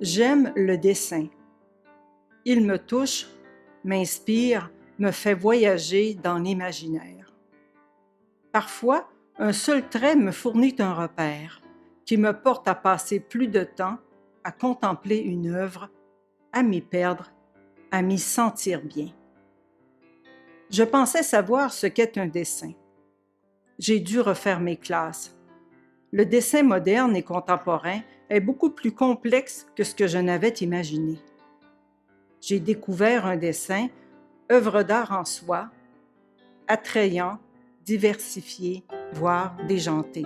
J'aime le dessin. Il me touche, m'inspire, me fait voyager dans l'imaginaire. Parfois, un seul trait me fournit un repère qui me porte à passer plus de temps à contempler une œuvre, à m'y perdre, à m'y sentir bien. Je pensais savoir ce qu'est un dessin. J'ai dû refaire mes classes. Le dessin moderne et contemporain est beaucoup plus complexe que ce que je n'avais imaginé. J'ai découvert un dessin, œuvre d'art en soi, attrayant, diversifié, voire déjanté.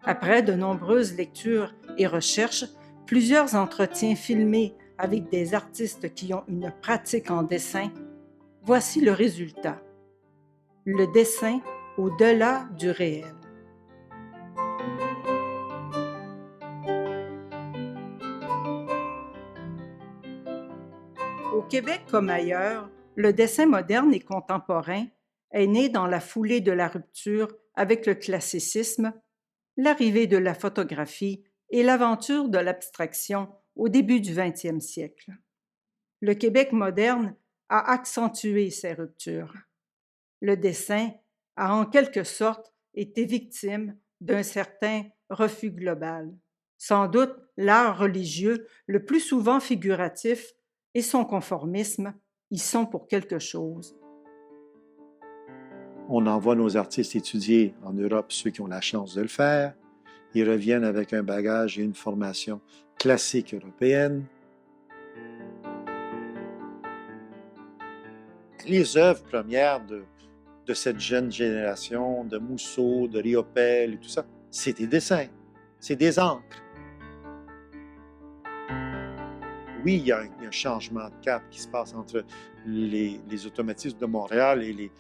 Après de nombreuses lectures et recherches, plusieurs entretiens filmés avec des artistes qui ont une pratique en dessin, voici le résultat. Le dessin au-delà du réel. Au Québec comme ailleurs, le dessin moderne et contemporain est né dans la foulée de la rupture avec le classicisme, l'arrivée de la photographie et l'aventure de l'abstraction au début du 20e siècle. Le Québec moderne a accentué ces ruptures. Le dessin a en quelque sorte été victime d'un certain refus global. Sans doute l'art religieux, le plus souvent figuratif, et son conformisme y sont pour quelque chose. On envoie nos artistes étudier en Europe, ceux qui ont la chance de le faire. Ils reviennent avec un bagage et une formation classique européenne. Les œuvres premières de cette jeune génération, de Mousseau, de Riopelle et tout ça, c'est des dessins, c'est des encres. Oui, il y a un changement de cap qui se passe entre les automatismes de Montréal et les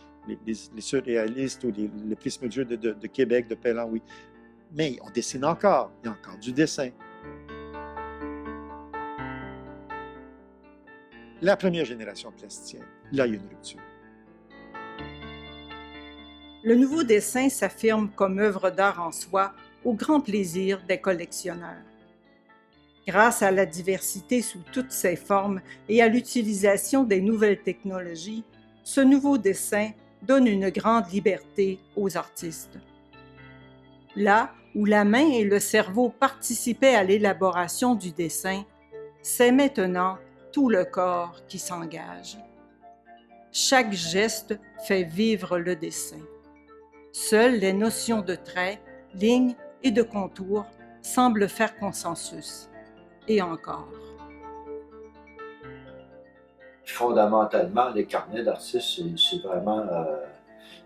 surréalistes ou les prismes de Québec, de Pellan, oui. Mais on dessine encore, il y a encore du dessin. La première génération plasticienne, là, il y a une rupture. Le nouveau dessin s'affirme comme œuvre d'art en soi, au grand plaisir des collectionneurs. Grâce à la diversité sous toutes ses formes et à l'utilisation des nouvelles technologies, ce nouveau dessin donne une grande liberté aux artistes. Là où la main et le cerveau participaient à l'élaboration du dessin, c'est maintenant tout le corps qui s'engage. Chaque geste fait vivre le dessin. Seules les notions de traits, lignes et de contours semblent faire consensus. Et encore. Fondamentalement, les carnets d'artistes, c'est vraiment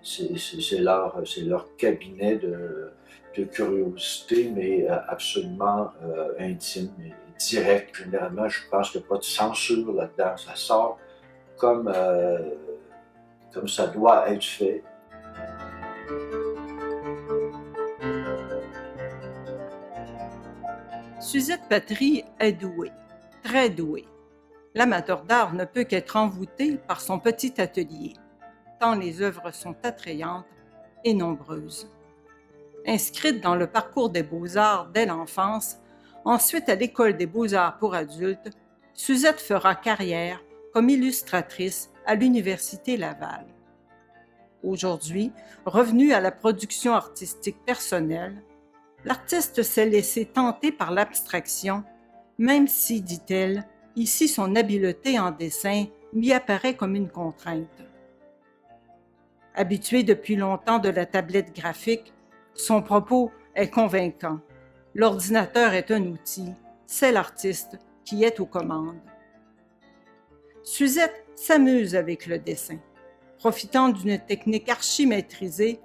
c'est leur cabinet de curiosité, mais absolument intime et direct. Généralement, je pense qu'il n'y a pas de censure là-dedans. Ça sort comme ça doit être fait. Suzette Patry est douée, très douée. L'amateur d'art ne peut qu'être envoûté par son petit atelier, tant les œuvres sont attrayantes et nombreuses. Inscrite dans le parcours des beaux-arts dès l'enfance, ensuite à l'École des beaux-arts pour adultes, Suzette fera carrière comme illustratrice à l'Université Laval. Aujourd'hui, revenue à la production artistique personnelle, l'artiste s'est laissé tenter par l'abstraction, même si, dit-elle, ici son habileté en dessin lui apparaît comme une contrainte. Habituée depuis longtemps de la tablette graphique, son propos est convaincant. L'ordinateur est un outil, c'est l'artiste qui est aux commandes. Suzette s'amuse avec le dessin. Profitant d'une technique archi-maîtrisée,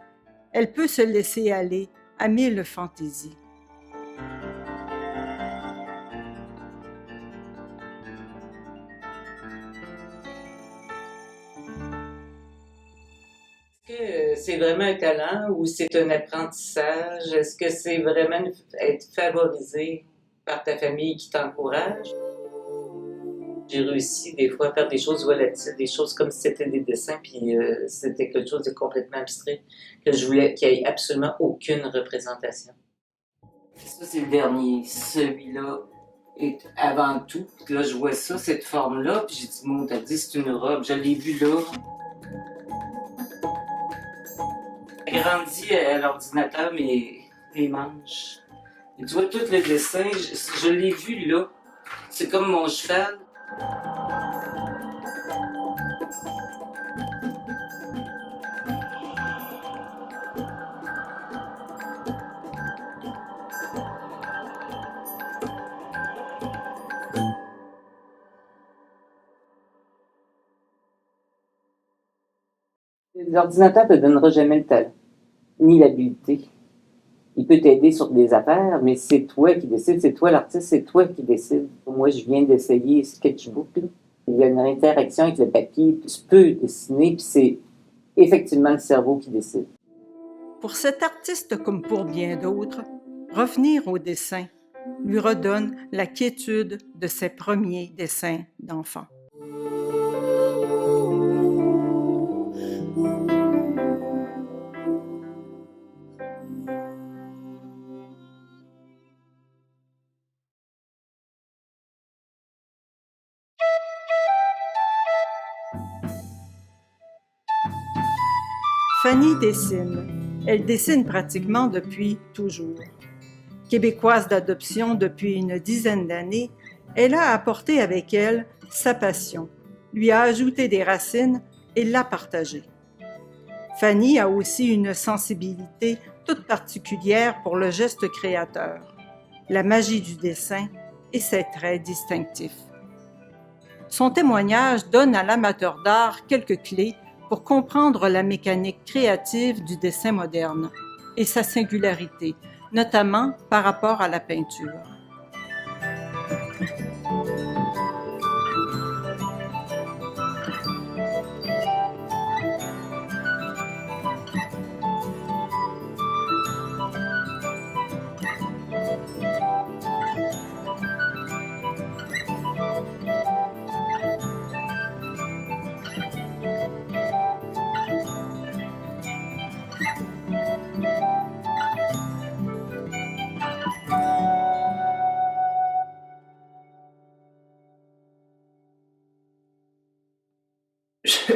elle peut se laisser aller à mille fantaisies. Est-ce que c'est vraiment un talent ou c'est un apprentissage? Est-ce que c'est vraiment être favorisé par ta famille qui t'encourage? J'ai réussi des fois à faire des choses volatiles, des choses comme si c'était des dessins, puis c'était quelque chose de complètement abstrait, que je voulais qu'il n'y ait absolument aucune représentation. Ça, c'est le dernier. Celui-là, Et avant tout, là, je vois ça, cette forme-là, puis j'ai dit, mon, t'as dit, c'est une robe. Je l'ai vue là. J'ai grandi à l'ordinateur mes manches. Et tu vois, tout le dessin, je l'ai vu là. C'est comme mon cheval. L'ordinateur ne te donnera jamais le talent, ni l'habileté. Il peut t'aider sur des affaires, mais c'est toi qui décides, c'est toi l'artiste, c'est toi qui décides. Moi, je viens d'essayer Sketchbook. Là. Il y a une interaction avec le papier, tu peux dessiner, puis c'est effectivement le cerveau qui décide. Pour cet artiste comme pour bien d'autres, revenir au dessin lui redonne la quiétude de ses premiers dessins d'enfant. Fanny dessine. Elle dessine pratiquement depuis toujours. Québécoise d'adoption depuis une dizaine d'années, elle a apporté avec elle sa passion, lui a ajouté des racines et l'a partagée. Fanny a aussi une sensibilité toute particulière pour le geste créateur, la magie du dessin et ses traits distinctifs. Son témoignage donne à l'amateur d'art quelques clés pour comprendre la mécanique créative du dessin moderne et sa singularité, notamment par rapport à la peinture.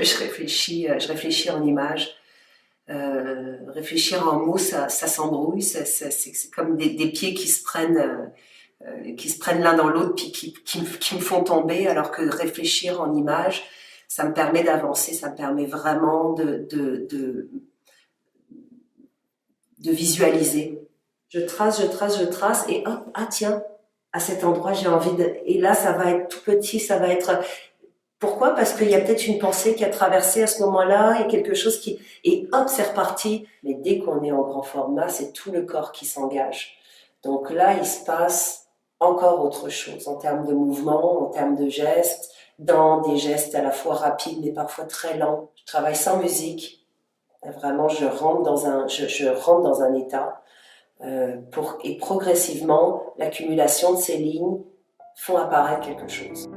Je réfléchis en images. Réfléchir en mots, ça s'embrouille. C'est comme des pieds qui se prennent l'un dans l'autre, puis qui me font tomber, alors que réfléchir en images, ça me permet d'avancer, ça me permet vraiment de visualiser. Je trace, et hop, ah tiens, à cet endroit, j'ai envie de... Et là, ça va être tout petit, ça va être... Pourquoi? Parce qu'il y a peut-être une pensée qui a traversé à ce moment-là et quelque chose qui... Et hop, c'est reparti. Mais dès qu'on est en grand format, c'est tout le corps qui s'engage. Donc là, il se passe encore autre chose en termes de mouvement, en termes de gestes, dans des gestes à la fois rapides mais parfois très lents. Je travaille sans musique. Vraiment, je rentre dans un état et progressivement, l'accumulation de ces lignes font apparaître quelque chose.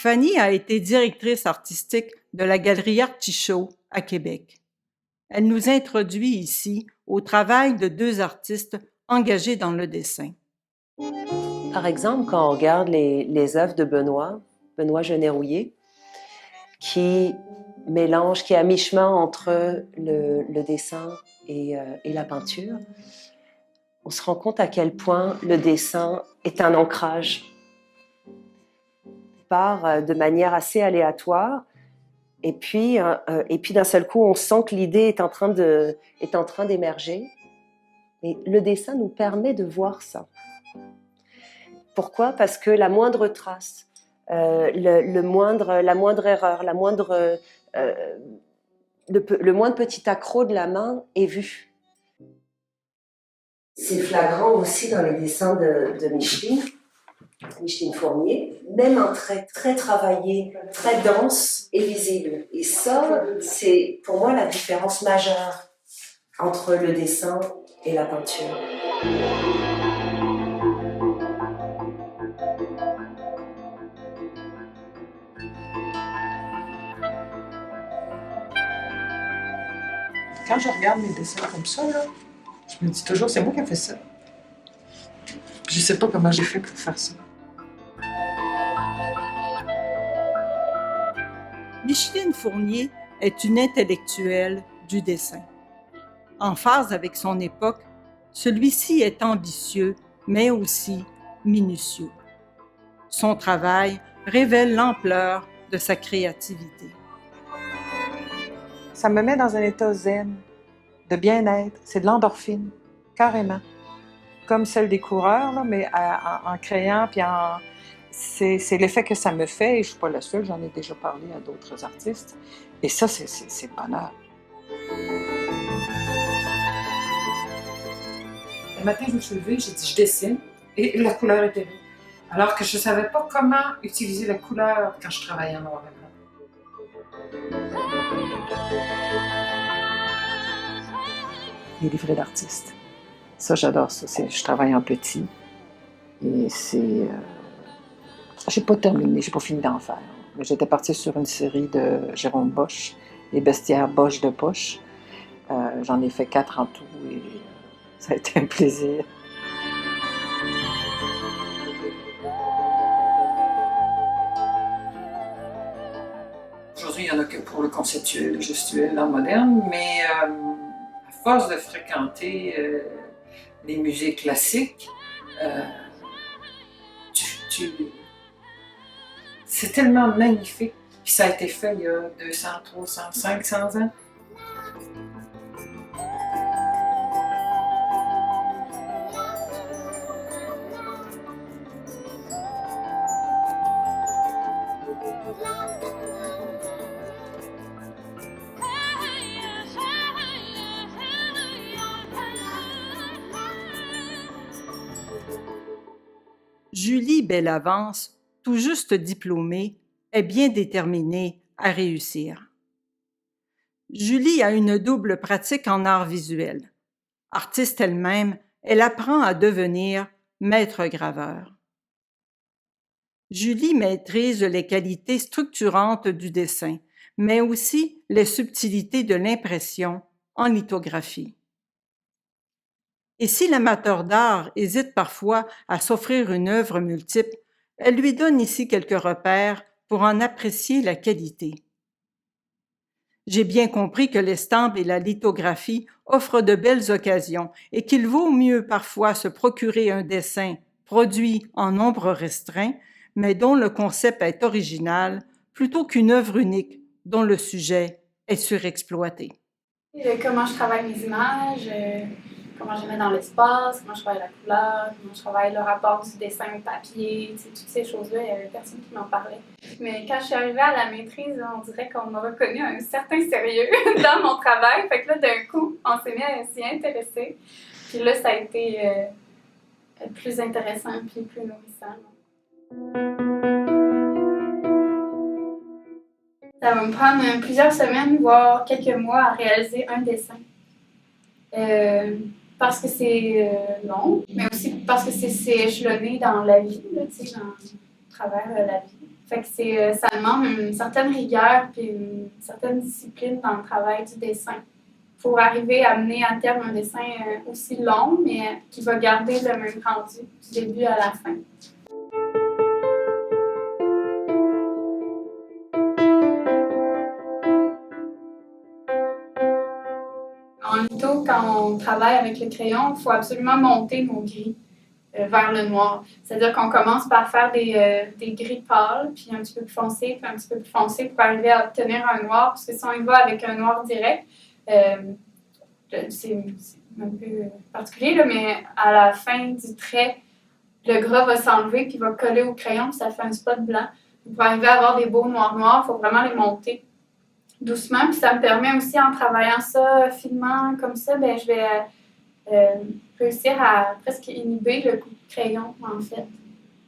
Fanny a été directrice artistique de la Galerie Artichaut à Québec. Elle nous introduit ici au travail de deux artistes engagés dans le dessin. Par exemple, quand on regarde les œuvres de Benoît Genet-Rouillé, qui est à mi-chemin entre le dessin et la peinture, on se rend compte à quel point le dessin est un ancrage. Il part de manière assez aléatoire, et puis d'un seul coup, on sent que l'idée est en train d'émerger. Et le dessin nous permet de voir ça. Pourquoi? Parce que la moindre trace, la moindre erreur, le moindre petit accroc de la main est vu. C'est flagrant aussi dans les dessins de Micheline Fournier, même un trait très travaillé, très dense et visible. Et ça, c'est pour moi la différence majeure entre le dessin et la peinture. Quand je regarde mes dessins comme ça, là, je me dis toujours, c'est moi qui ai fait ça. Je sais pas comment j'ai fait pour faire ça. Micheline Fournier est une intellectuelle du dessin. En phase avec son époque, celui-ci est ambitieux, mais aussi minutieux. Son travail révèle l'ampleur de sa créativité. Ça me met dans un état zen, de bien-être. C'est de l'endorphine, carrément. Comme celle des coureurs, là, mais en créant, puis c'est l'effet que ça me fait, et je ne suis pas la seule, j'en ai déjà parlé à d'autres artistes. Et ça, c'est bonheur. Le matin, je me suis levée, j'ai dit, je dessine, et la couleur était là. Alors que je ne savais pas comment utiliser la couleur quand je travaillais en noir et blanc. Les livrets d'artistes. Ça, j'adore ça. Je travaille en petit. Et c'est... J'ai pas terminé, j'ai pas fini d'en faire. Mais j'étais partie sur une série de Jérôme Bosch, Les bestiaires Bosch de poche. J'en ai fait 4 en tout et ça a été un plaisir. Aujourd'hui, il n'y en a que pour le conceptuel, le gestuel, l'art moderne, mais à force de fréquenter les musées classiques, c'est tellement magnifique. Puis ça a été fait il y a 200, 300, 500 ans. Julie Bellavance, tout juste diplômée, est bien déterminée à réussir. Julie a une double pratique en art visuel. Artiste elle-même, elle apprend à devenir maître graveur. Julie maîtrise les qualités structurantes du dessin, mais aussi les subtilités de l'impression en lithographie. Et si l'amateur d'art hésite parfois à s'offrir une œuvre multiple, elle lui donne ici quelques repères pour en apprécier la qualité. J'ai bien compris que l'estampe et la lithographie offrent de belles occasions et qu'il vaut mieux parfois se procurer un dessin produit en nombre restreint, mais dont le concept est original, plutôt qu'une œuvre unique dont le sujet est surexploité. Comment je travaille mes images, comment je les mets dans l'espace, comment je travaille la couleur, comment je travaille le rapport du dessin au papier, toutes ces choses-là, il n'y avait personne qui m'en parlait. Mais quand je suis arrivée à la maîtrise, on dirait qu'on m'a reconnu un certain sérieux dans mon travail. Fait que là, d'un coup, on s'est mis à s'y intéresser. Puis là, ça a été plus intéressant puis plus nourrissant. Ça va me prendre plusieurs semaines, voire quelques mois à réaliser un dessin. Parce que c'est long, mais aussi parce que c'est échelonné dans la vie, là, dans travers la vie. Fait que ça demande une certaine rigueur et une certaine discipline dans le travail du dessin pour arriver à mener à terme un dessin aussi long, mais qui va garder le même rendu du début à la fin. En litho, quand on travaille avec le crayon, il faut absolument monter nos gris vers le noir. C'est-à-dire qu'on commence par faire des gris pâles, puis un petit peu plus foncé, puis un petit peu plus foncé pour arriver à obtenir un noir. Parce que si on y va avec un noir direct, c'est un peu particulier, là, mais à la fin du trait, le gras va s'enlever puis va coller au crayon, puis ça fait un spot blanc. Pour arriver à avoir des beaux noirs, il faut vraiment les monter doucement. Puis ça me permet aussi, en travaillant ça finement comme ça, je vais réussir à presque inhiber le coup de crayon, en fait,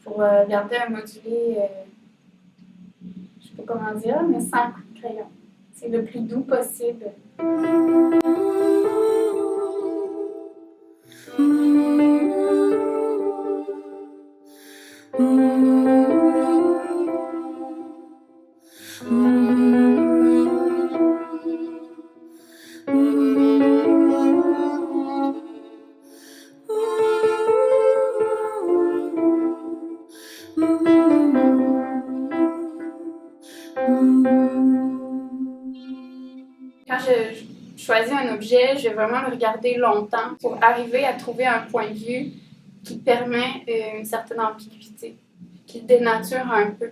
pour garder un modulé, je sais pas comment dire, mais sans coup de crayon. C'est le plus doux possible. Quand je choisis un objet, je vais vraiment le regarder longtemps pour arriver à trouver un point de vue qui permet une certaine ambiguïté, qui le dénature un peu.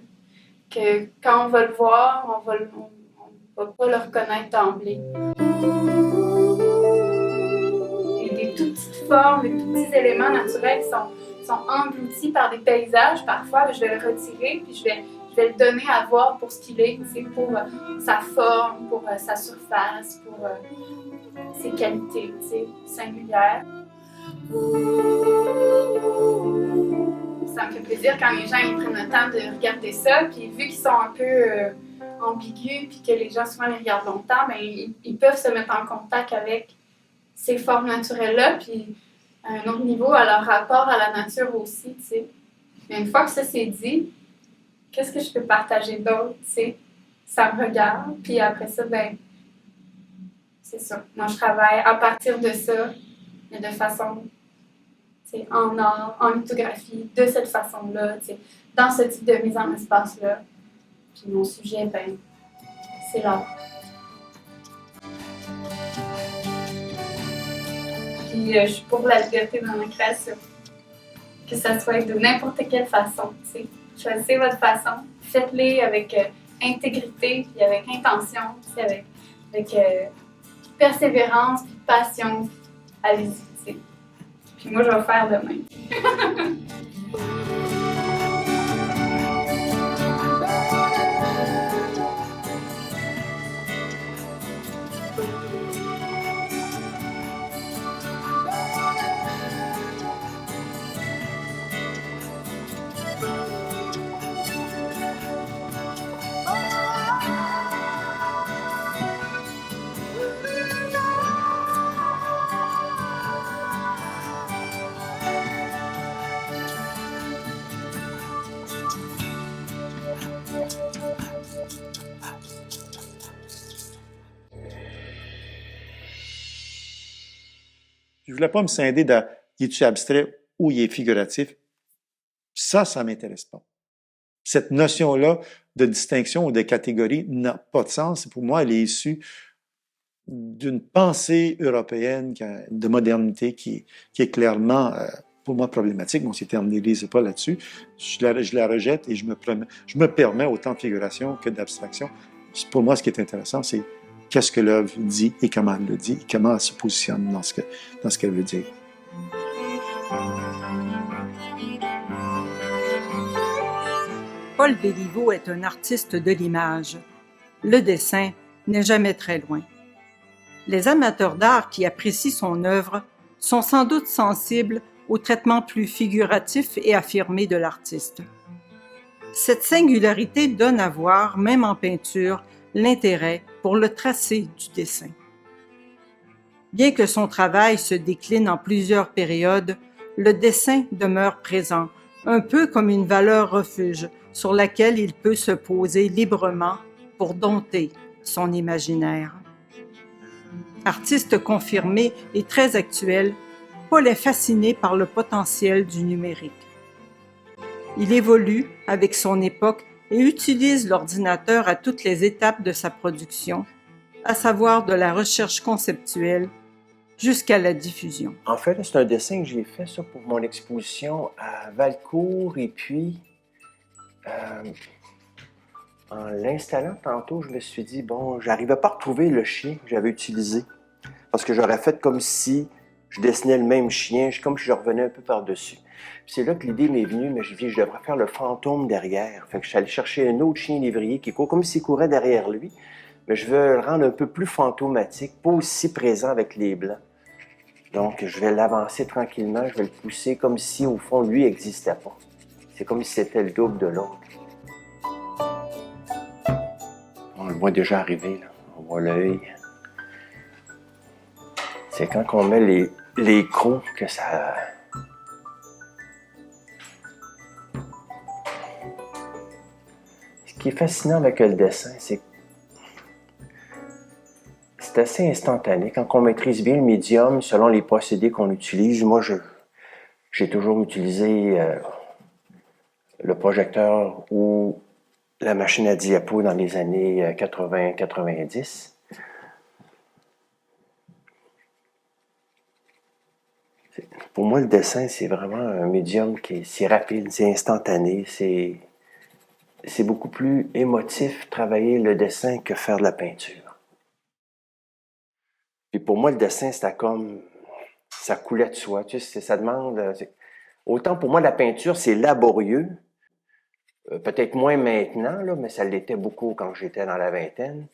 Que quand on va le voir, on va pas le reconnaître d'emblée. Il y a des toutes petites formes, des tout petits éléments naturels qui sont engloutis par des paysages. Parfois, je vais le retirer puis je vais le donner à voir pour ce qu'il est, pour sa forme, pour sa surface, pour ses qualités singulières. Ça me fait plaisir quand les gens ils prennent le temps de regarder ça, puis vu qu'ils sont un peu ambigus, puis que les gens souvent les regardent longtemps, ben, ils peuvent se mettre en contact avec ces formes naturelles-là, puis à un autre niveau, à leur rapport à la nature aussi, tu sais. Mais une fois que ça c'est dit, qu'est-ce que je peux partager d'autre, tu sais? Ça me regarde, puis après ça, ben, c'est ça. Moi, je travaille à partir de ça, mais de façon, tu sais, en art, en lithographie, de cette façon-là, tu sais, dans ce type de mise en espace-là. Puis mon sujet, ben, c'est l'art. Puis je suis pour la liberté dans la création. Que ça soit de n'importe quelle façon, tu sais. Choisissez votre façon, faites-les avec intégrité, puis avec intention, puis avec persévérance, puis passion, puis allez-y, tu sais. Puis moi, je vais faire de même. Je ne voulais pas me scinder de « est-tu abstrait ou il est figuratif ». Ça ne m'intéresse pas. Cette notion-là de distinction ou de catégorie n'a pas de sens. Pour moi, elle est issue d'une pensée européenne de modernité qui est clairement, pour moi, problématique. Mon site ne délise pas là-dessus. Je la rejette et je me permets autant de figuration que d'abstraction. Pour moi, ce qui est intéressant, c'est qu'est-ce que l'œuvre dit et comment elle le dit, et comment elle se positionne dans ce qu'elle veut dire. Paul Béliveau est un artiste de l'image. Le dessin n'est jamais très loin. Les amateurs d'art qui apprécient son œuvre sont sans doute sensibles au traitement plus figuratif et affirmé de l'artiste. Cette singularité donne à voir, même en peinture, l'intérêt pour le tracé du dessin. Bien que son travail se décline en plusieurs périodes, le dessin demeure présent, un peu comme une valeur refuge sur laquelle il peut se poser librement pour dompter son imaginaire. Artiste confirmé et très actuel, Paul est fasciné par le potentiel du numérique. Il évolue avec son époque et utilise l'ordinateur à toutes les étapes de sa production, à savoir de la recherche conceptuelle jusqu'à la diffusion. En fait, c'est un dessin que j'ai fait ça, pour mon exposition à Valcourt et puis en l'installant tantôt, je me suis dit, bon, j'arrivais pas à retrouver le chien que j'avais utilisé parce que j'aurais fait comme si je dessinais le même chien, comme si je revenais un peu par-dessus. C'est là que l'idée m'est venue, mais je dis, je devrais faire le fantôme derrière. Fait que je suis allé chercher un autre chien lévrier qui court comme s'il courait derrière lui, mais je veux le rendre un peu plus fantomatique, pas aussi présent avec les blancs. Donc, je vais l'avancer tranquillement, je vais le pousser comme si, au fond, lui n'existait pas. C'est comme si c'était le double de l'autre. On le voit déjà arriver, là. On voit l'œil. C'est quand on met les crocs que ça... Ce qui est fascinant avec le dessin, c'est assez instantané. Quand on maîtrise bien le médium, selon les procédés qu'on utilise, moi, j'ai toujours utilisé le projecteur ou la machine à diapo dans les années 80-90. Pour moi, le dessin, c'est vraiment un médium c'est rapide, c'est instantané, c'est beaucoup plus émotif travailler le dessin que faire de la peinture. Puis pour moi, le dessin, c'était comme... ça coulait de soi. Tu sais, ça demande... Autant pour moi, la peinture, c'est laborieux. Peut-être moins maintenant, là, mais ça l'était beaucoup quand j'étais dans la vingtaine.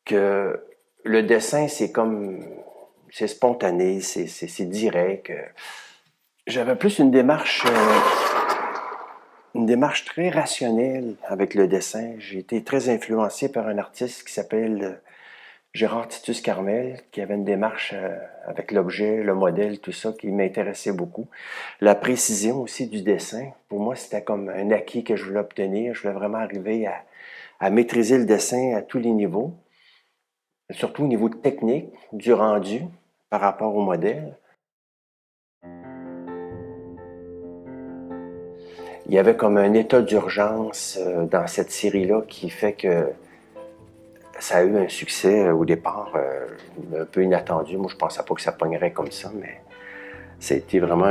Que le dessin, c'est comme... c'est spontané, c'est direct. J'avais plus une démarche très rationnelle avec le dessin. J'ai été très influencé par un artiste qui s'appelle Gérard Titus Carmel, qui avait une démarche avec l'objet, le modèle, tout ça, qui m'intéressait beaucoup. La précision aussi du dessin, pour moi, c'était comme un acquis que je voulais obtenir. Je voulais vraiment arriver à maîtriser le dessin à tous les niveaux, surtout au niveau technique, du rendu par rapport au modèle. Il y avait comme un état d'urgence dans cette série-là qui fait que ça a eu un succès au départ un peu inattendu. Moi, je ne pensais pas que ça pognerait comme ça, mais ça a été vraiment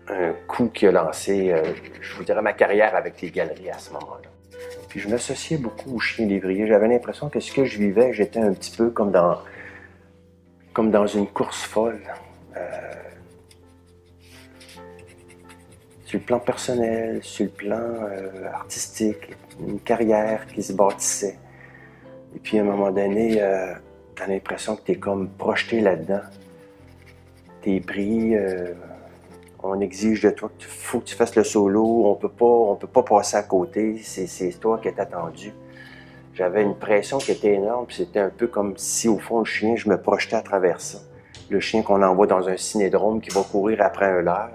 un coup qui a lancé, je vous dirais, ma carrière avec les galeries à ce moment-là. Puis je m'associais beaucoup aux chiens lévriers. J'avais l'impression que ce que je vivais, j'étais un petit peu comme dans une course folle. Sur le plan personnel, sur le plan artistique, une carrière qui se bâtissait. Et puis à un moment donné, t'as l'impression que t'es comme projeté là-dedans. T'es pris, on exige de toi qu'il faut que tu fasses le solo, on peut pas passer à côté, c'est toi qui es attendu. J'avais une pression qui était énorme, puis c'était un peu comme si au fond le chien, je me projetais à travers ça. Le chien qu'on envoie dans un cinédrome qui va courir après un leurre.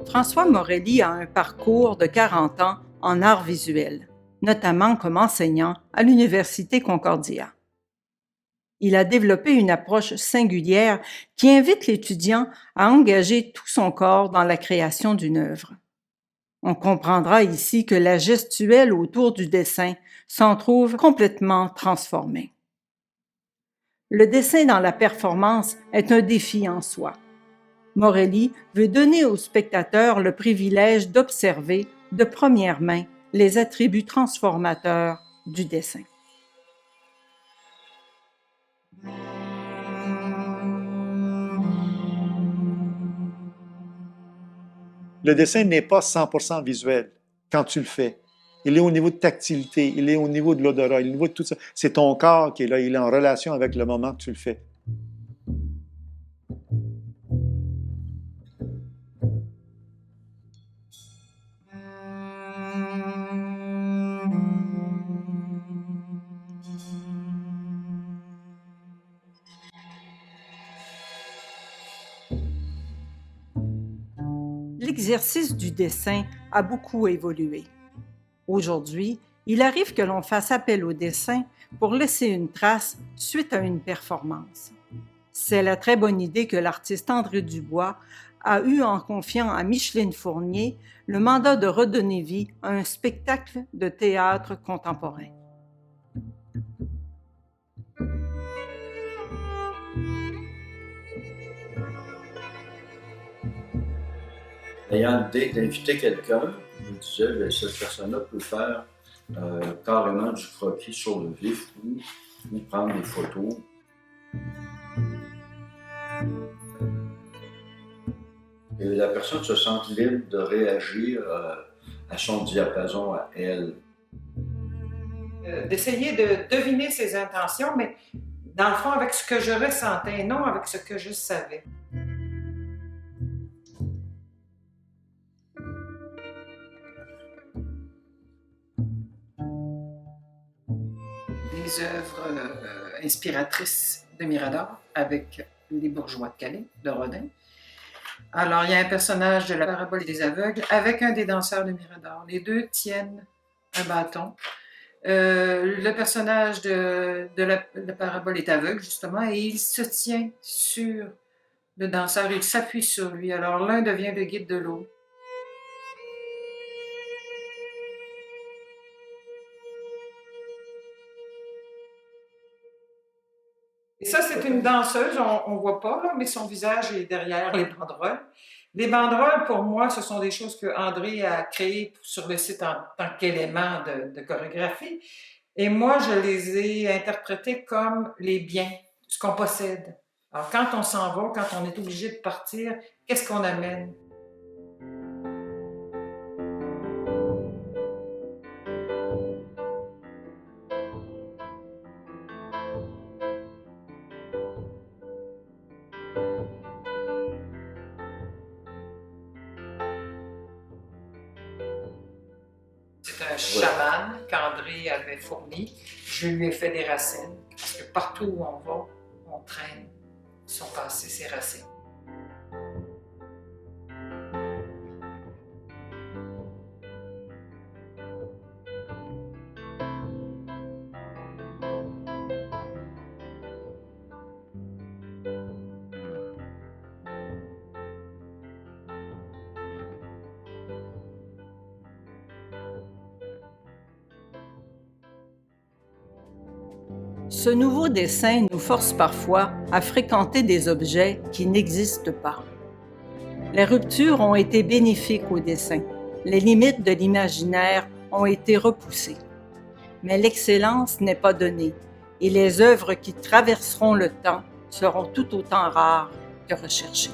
François Morelli a un parcours de 40 ans en arts visuels, notamment comme enseignant à l'Université Concordia. Il a développé une approche singulière qui invite l'étudiant à engager tout son corps dans la création d'une œuvre. On comprendra ici que la gestuelle autour du dessin s'en trouve complètement transformée. Le dessin dans la performance est un défi en soi. Morelli veut donner aux spectateurs le privilège d'observer de première main les attributs transformateurs du dessin. Le dessin n'est pas 100% visuel quand tu le fais. Il est au niveau de tactilité, il est au niveau de l'odorat, il est au niveau de tout ça. C'est ton corps qui est là, il est en relation avec le moment que tu le fais. L'exercice du dessin a beaucoup évolué. Aujourd'hui, il arrive que l'on fasse appel au dessin pour laisser une trace suite à une performance. C'est la très bonne idée que l'artiste André Dubois a eue en confiant à Micheline Fournier le mandat de redonner vie à un spectacle de théâtre contemporain. Ayant l'idée d'inviter quelqu'un, je me disais, bien, cette personne-là peut faire carrément du croquis sur le vif ou ni prendre des photos. Et la personne se sent libre de réagir à son diapason, à elle. D'essayer de deviner ses intentions, mais dans le fond, avec ce que je ressentais, non avec ce que je savais. Les œuvres inspiratrices de Mirador avec Les Bourgeois de Calais, de Rodin. Alors, il y a un personnage de la parabole des aveugles avec un des danseurs de Mirador. Les deux tiennent un bâton. Le personnage de la parabole est aveugle, justement, et il se tient sur le danseur, il s'appuie sur lui. Alors, l'un devient le guide de l'autre. Et ça, c'est une danseuse, on ne voit pas, là, mais son visage est derrière les banderoles. Les banderoles, pour moi, ce sont des choses que André a créées sur le site en tant qu'élément de chorégraphie. Et moi, je les ai interprétées comme les biens, ce qu'on possède. Alors, quand on s'en va, quand on est obligé de partir, qu'est-ce qu'on amène? C'est un chaman qu'André avait fourni. Je lui ai fait des racines, parce que partout où on va, on traîne son passé, ses racines. Ce nouveau dessin nous force parfois à fréquenter des objets qui n'existent pas. Les ruptures ont été bénéfiques au dessin. Les limites de l'imaginaire ont été repoussées. Mais l'excellence n'est pas donnée et les œuvres qui traverseront le temps seront tout autant rares que recherchées.